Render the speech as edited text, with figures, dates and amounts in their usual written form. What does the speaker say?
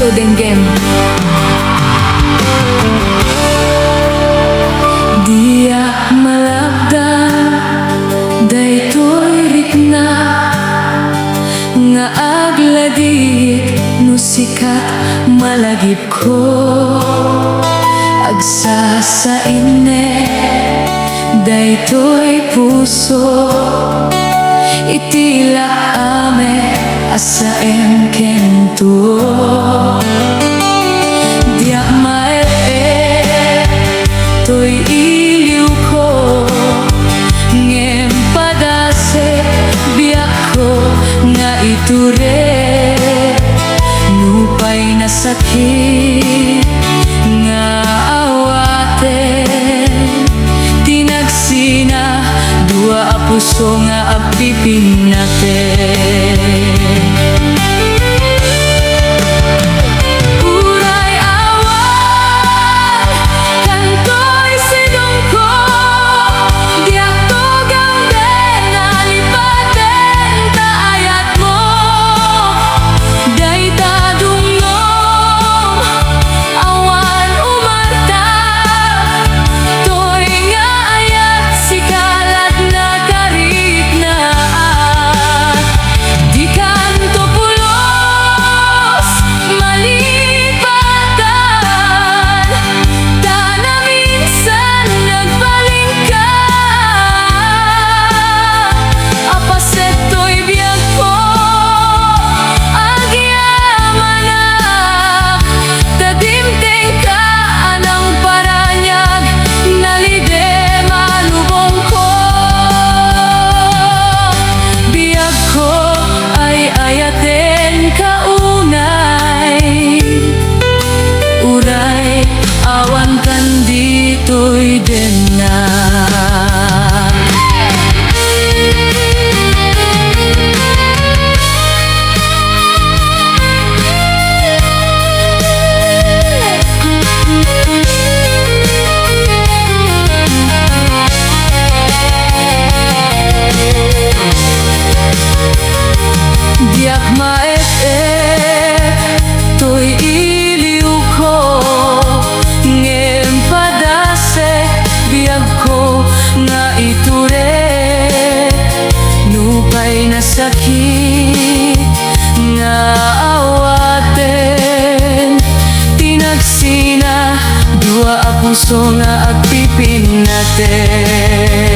So Denggem. Dia malabdan daytoy rikna nga agladit no sikat malagip ko agsa sa ine daytoy puso itila ame asa kento dia mae toy iliw ko ngem padase biyak ko nga iture nupay na sakit nga awaten tinagsina dua a puso nga apipin natin. Awan kan dito'y denan diak maet to'y iliw ko ngem padase biag ko nga iture nupay na sakit nga awaten tinagsina dua a puso nga agpipin natin.